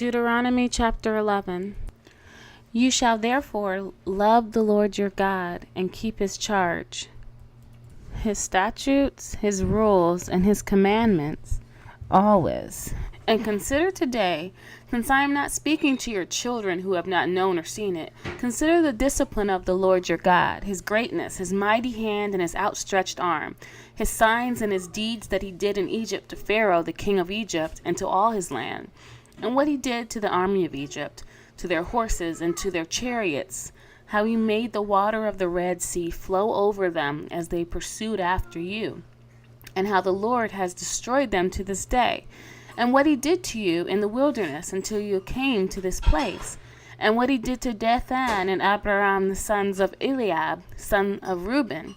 Deuteronomy chapter 11. You shall therefore love the Lord your God and keep his charge, his statutes, his rules, and his commandments always. And consider today, since I am not speaking to your children who have not known or seen it, consider the discipline of the Lord your God, his greatness, his mighty hand, and his outstretched arm, his signs and his deeds that he did in Egypt to Pharaoh the king of Egypt and to all his land, and what he did to the army of Egypt, to their horses and to their chariots, how he made the water of the Red Sea flow over them as they pursued after you, and how the Lord has destroyed them to this day, and what he did to you in the wilderness until you came to this place, and what he did to Dathan and Abiram the sons of Eliab, son of Reuben,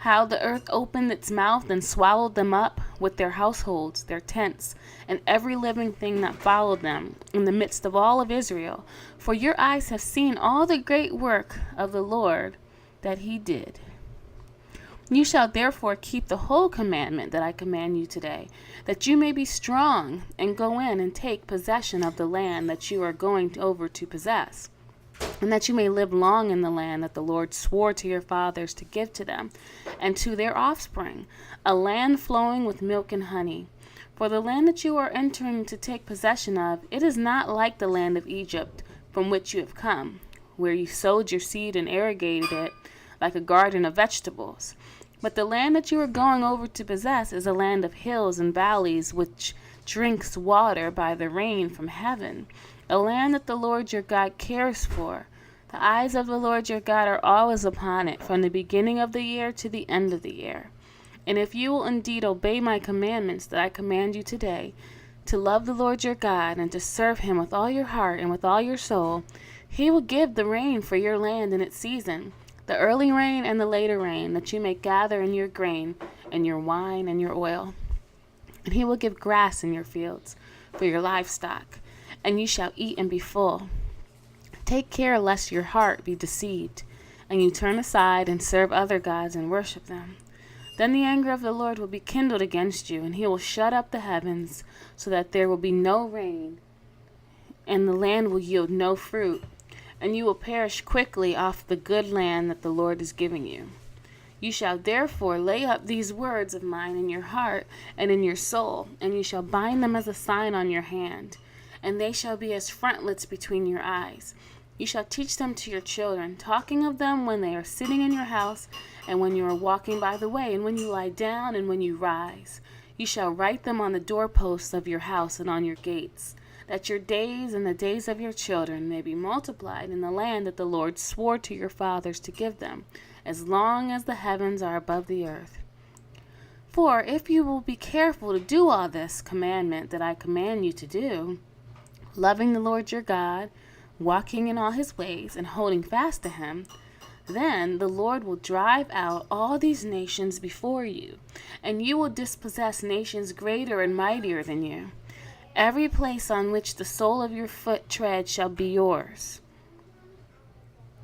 how the earth opened its mouth and swallowed them up with their households, their tents, and every living thing that followed them in the midst of all of Israel. For your eyes have seen all the great work of the Lord that he did. You shall therefore keep the whole commandment that I command you today, that you may be strong and go in and take possession of the land that you are going over to possess, and that you may live long in the land that the Lord swore to your fathers to give to them and to their offspring, a land flowing with milk and honey. For the land that you are entering to take possession of, it is not like the land of Egypt from which you have come, where you sowed your seed and irrigated it like a garden of vegetables. But the land that you are going over to possess is a land of hills and valleys, which drinks water by the rain from heaven, a land that the Lord your God cares for. The eyes of the Lord your God are always upon it, from the beginning of the year to the end of the year. And if you will indeed obey my commandments that I command you today, to love the Lord your God and to serve him with all your heart and with all your soul, he will give the rain for your land in its season, the early rain and the later rain, that you may gather in your grain and your wine and your oil. And he will give grass in your fields for your livestock, and you shall eat and be full. Take care lest your heart be deceived, and you turn aside and serve other gods and worship them. Then the anger of the Lord will be kindled against you, and he will shut up the heavens, so that there will be no rain, and the land will yield no fruit, and you will perish quickly off the good land that the Lord is giving you. You shall therefore lay up these words of mine in your heart and in your soul, and you shall bind them as a sign on your hand, and they shall be as frontlets between your eyes. You shall teach them to your children, talking of them when they are sitting in your house, and when you are walking by the way, and when you lie down, and when you rise. You shall write them on the doorposts of your house and on your gates, that your days and the days of your children may be multiplied in the land that the Lord swore to your fathers to give them, as long as the heavens are above the earth. For if you will be careful to do all this commandment that I command you to do, loving the Lord your God, walking in all his ways, and holding fast to him, then the Lord will drive out all these nations before you, and you will dispossess nations greater and mightier than you. Every place on which the sole of your foot treads shall be yours.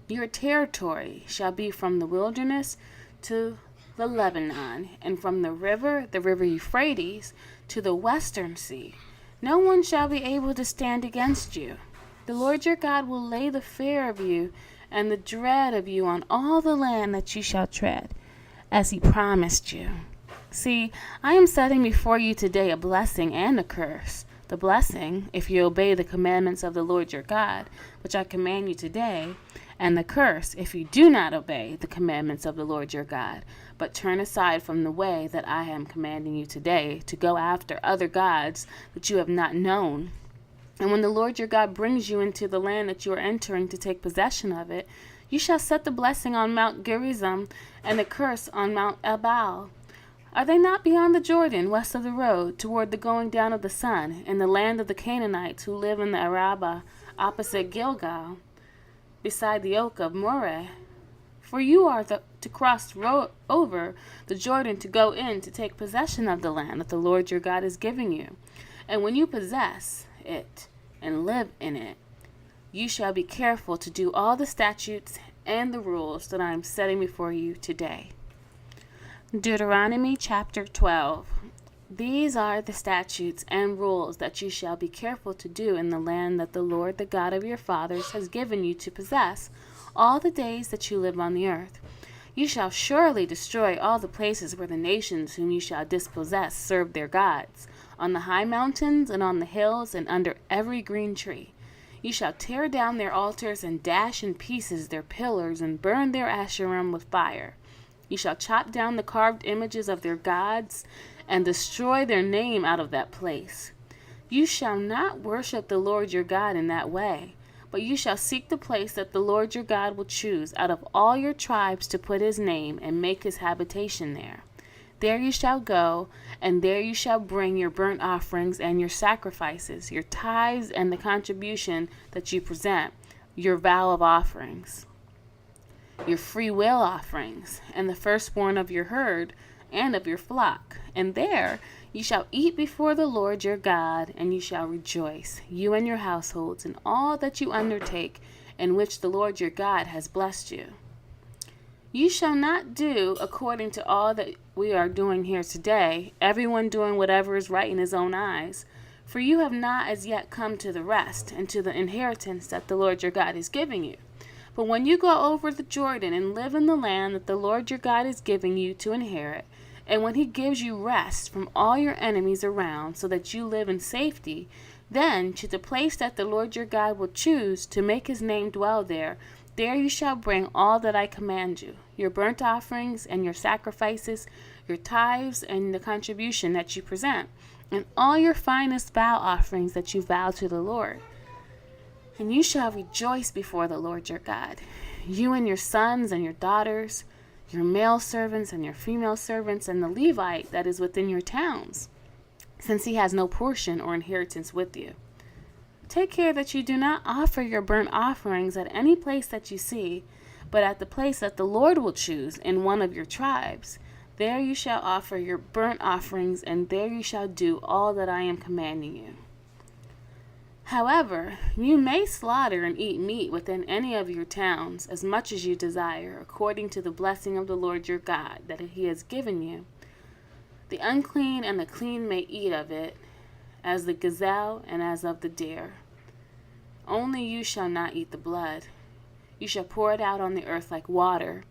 Your territory shall be from the wilderness to the Lebanon, and from the river Euphrates, to the western sea. No one shall be able to stand against you. The Lord your God will lay the fear of you and the dread of you on all the land that you shall tread, as he promised you. See, I am setting before you today a blessing and a curse. The blessing, if you obey the commandments of the Lord your God, which I command you today, and the curse, if you do not obey the commandments of the Lord your God, but turn aside from the way that I am commanding you today, to go after other gods that you have not known. And when the Lord your God brings you into the land that you are entering to take possession of it, you shall set the blessing on Mount Gerizim and the curse on Mount Ebal. Are they not beyond the Jordan, west of the road, toward the going down of the sun, in the land of the Canaanites who live in the Arabah, opposite Gilgal, beside the oak of Moreh? For you are to cross over the Jordan to go in to take possession of the land that the Lord your God is giving you. And when you possess it and live in it, you shall be careful to do all the statutes and the rules that I am setting before you today. Deuteronomy chapter 12. These are the statutes and rules that you shall be careful to do in the land that the Lord, the God of your fathers, has given you to possess all the days that you live on the earth. You shall surely destroy all the places where the nations whom you shall dispossess serve their gods, on the high mountains and on the hills and under every green tree. You shall tear down their altars and dash in pieces their pillars and burn their Asherim with fire. You shall chop down the carved images of their gods and destroy their name out of that place. You shall not worship the Lord your God in that way, but you shall seek the place that the Lord your God will choose out of all your tribes to put his name and make his habitation there. There you shall go, and there you shall bring your burnt offerings and your sacrifices, your tithes and the contribution that you present, your vow of offerings, your free will offerings, and the firstborn of your herd and of your flock. And there you shall eat before the Lord your God, and you shall rejoice, you and your households, in all that you undertake, in which the Lord your God has blessed you. You shall not do according to all that we are doing here today, everyone doing whatever is right in his own eyes. For you have not as yet come to the rest and to the inheritance that the Lord your God is giving you. But when you go over the Jordan and live in the land that the Lord your God is giving you to inherit, and when he gives you rest from all your enemies around, so that you live in safety, then to the place that the Lord your God will choose to make his name dwell there, there you shall bring all that I command you, your burnt offerings and your sacrifices, your tithes and the contribution that you present, and all your finest vow offerings that you vow to the Lord. And you shall rejoice before the Lord your God, you and your sons and your daughters, your male servants and your female servants, and the Levite that is within your towns, since he has no portion or inheritance with you. Take care that you do not offer your burnt offerings at any place that you see, but at the place that the Lord will choose in one of your tribes. There you shall offer your burnt offerings, and there you shall do all that I am commanding you. However, you may slaughter and eat meat within any of your towns, as much as you desire, according to the blessing of the Lord your God that he has given you. The unclean and the clean may eat of it, as the gazelle and as of the deer. Only you shall not eat the blood. You shall pour it out on the earth like water.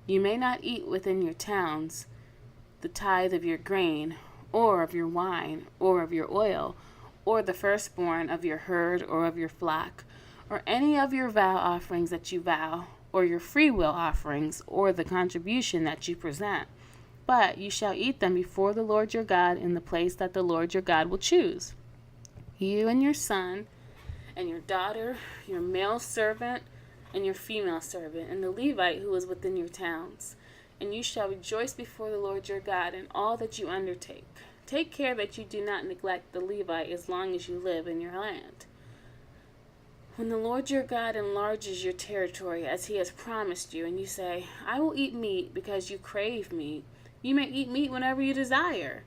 You may not eat within your towns the tithe of your grain, or of your wine, or of your oil, or the firstborn of your herd or of your flock, or any of your vow offerings that you vow, or your free will offerings, or the contribution that you present. But you shall eat them before the Lord your God in the place that the Lord your God will choose. You and your son, and your daughter, your male servant, and your female servant, and the Levite who is within your towns. And you shall rejoice before the Lord your God in all that you undertake. Take care that you do not neglect the Levite as long as you live in your land. When the Lord your God enlarges your territory as he has promised you, and you say, I will eat meat because you crave meat, you may eat meat whenever you desire.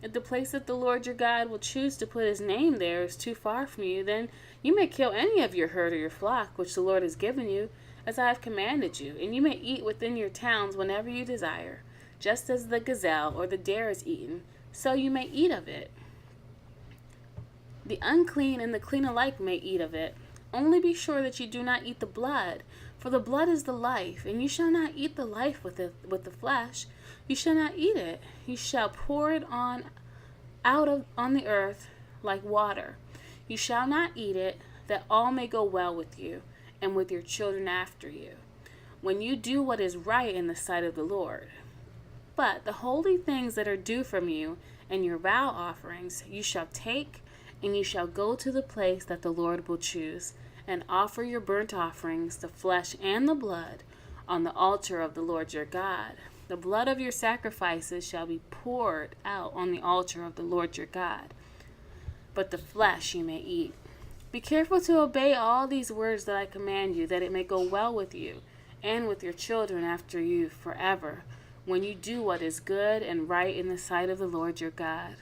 If the place that the Lord your God will choose to put his name there is too far from you, then you may kill any of your herd or your flock which the Lord has given you, as I have commanded you, and you may eat within your towns whenever you desire, just as the gazelle or the deer is eaten, so you may eat of it. The unclean and the clean alike may eat of it. Only be sure that you do not eat the blood, for the blood is the life, and you shall not eat the life with the flesh. You shall not eat it. You shall pour it on the earth like water. You shall not eat it, that all may go well with you, and with your children after you, when you do what is right in the sight of the Lord. But the holy things that are due from you, and your vow offerings, you shall take, and you shall go to the place that the Lord will choose, and offer your burnt offerings, the flesh and the blood, on the altar of the Lord your God. The blood of your sacrifices shall be poured out on the altar of the Lord your God, but the flesh you may eat. Be careful to obey all these words that I command you, that it may go well with you, and with your children after you forever, when you do what is good and right in the sight of the Lord your God.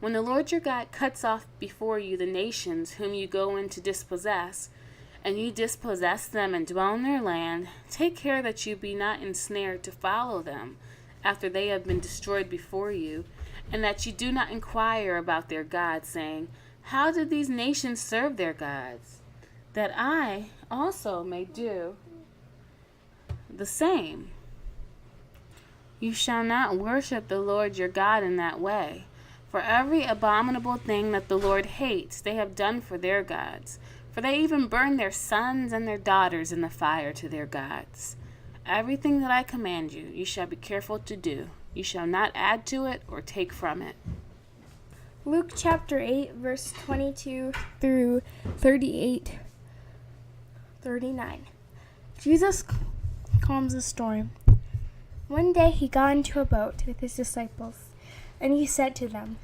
When the Lord your God cuts off before you the nations whom you go in to dispossess, and you dispossess them and dwell in their land, take care that you be not ensnared to follow them after they have been destroyed before you, and that you do not inquire about their gods, saying, how did these nations serve their gods? That I also may do the same. You shall not worship the Lord your God in that way. For every abominable thing that the Lord hates, they have done for their gods. For they even burn their sons and their daughters in the fire to their gods. Everything that I command you, you shall be careful to do. You shall not add to it or take from it. Luke chapter 8, verse 22 through 39. Jesus calms the storm. One day he got into a boat with his disciples, and he said to them,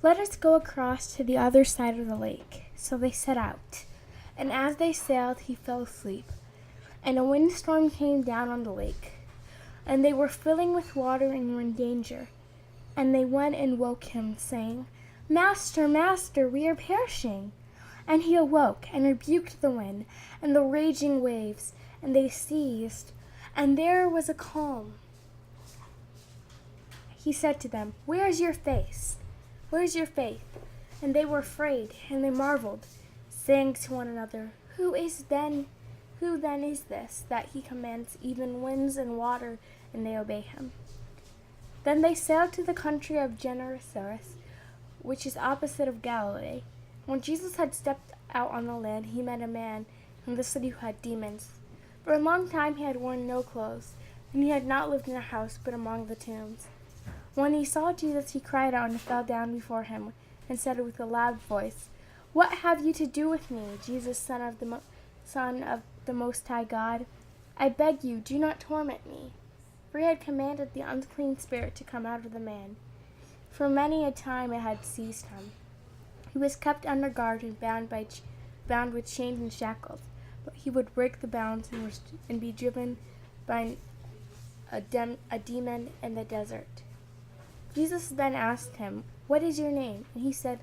"Let us go across to the other side of the lake." So they set out, and as they sailed, he fell asleep. And a windstorm came down on the lake, and they were filling with water and were in danger. And they went and woke him, saying, "Master, Master, we are perishing." And he awoke and rebuked the wind and the raging waves, and they ceased, and there was a calm. He said to them, "Where is your faith? Where is your faith?" And they were afraid, and they marveled, saying to one another, Who then is this, that he commands even winds and water, and they obey him? Then they sailed to the country of Gennesaret, which is opposite of Galilee. When Jesus had stepped out on the land, he met a man from the city who had demons. For a long time he had worn no clothes, and he had not lived in a house, but among the tombs. When he saw Jesus, he cried out and fell down before him, and said with a loud voice, "What have you to do with me, Jesus, Son of the Most High God? I beg you, do not torment me." For he had commanded the unclean spirit to come out of the man. For many a time it had seized him. He was kept under guard and bound with chains and shackles, but he would break the bonds and be driven by a demon in the desert. Jesus then asked him, "What is your name?" And he said,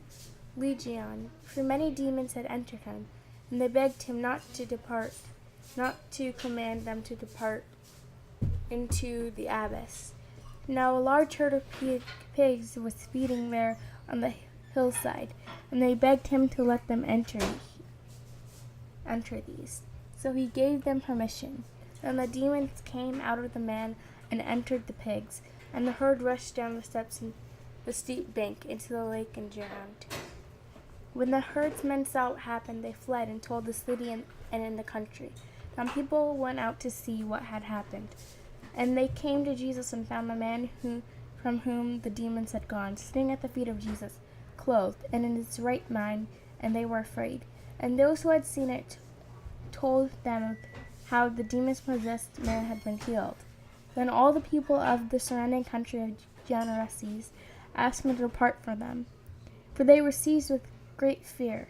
"Legion," for many demons had entered him, and they begged him not to command them to depart into the abyss. Now a large herd of pigs was feeding there on the hillside, and they begged him to let them enter these. So he gave them permission. Then the demons came out of the man and entered the pigs, and the herd rushed down the steps and the steep bank into the lake and drowned. When the herdsmen saw what happened, they fled and told the city and in the country. Some people went out to see what had happened, and they came to Jesus and found the man from whom the demons had gone, sitting at the feet of Jesus, clothed and in his right mind, and they were afraid. And those who had seen it told them how the demon-possessed man had been healed. Then all the people of the surrounding country of Gennesaret asked him to depart from them, for they were seized with great fear.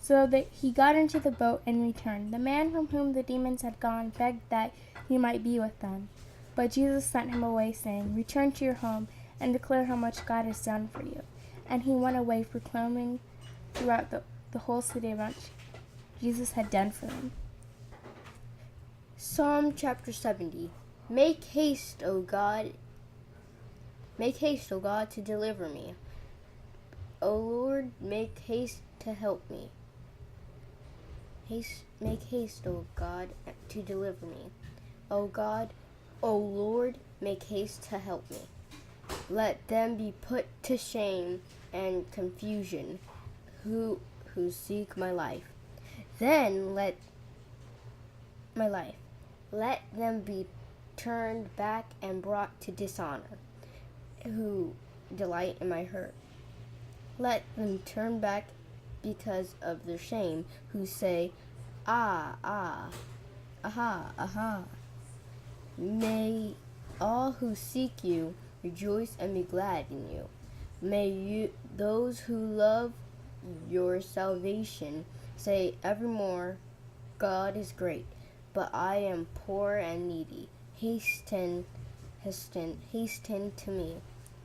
So that he got into the boat and returned. The man from whom the demons had gone begged that he might be with them. But Jesus sent him away, saying, "Return to your home and declare how much God has done for you." And he went away, proclaiming throughout the whole city about what Jesus had done for them. Psalm chapter 70. Make haste, O God, to deliver me. O Lord, make haste to help me. Make haste, O God, to deliver me. O God, O Lord, make haste to help me. Let them be put to shame and confusion who seek my life. Then let them be turned back and brought to dishonor who delight in my hurt. Let them turn back because of their shame, who say, "Ah, ah, aha, aha." May all who seek you rejoice and be glad in you. May those who love your salvation say evermore, "God is great, but I am poor and needy. Hasten to me,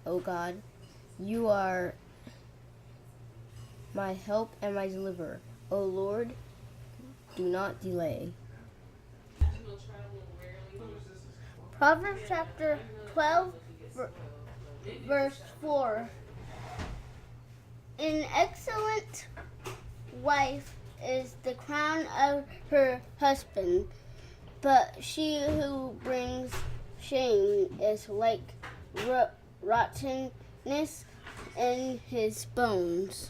O God. You are my help and my deliverer. O Lord, do not delay." Proverbs chapter 12, verse 4. An excellent wife is the crown of her husband, but she who brings shame is like rottenness in his bones.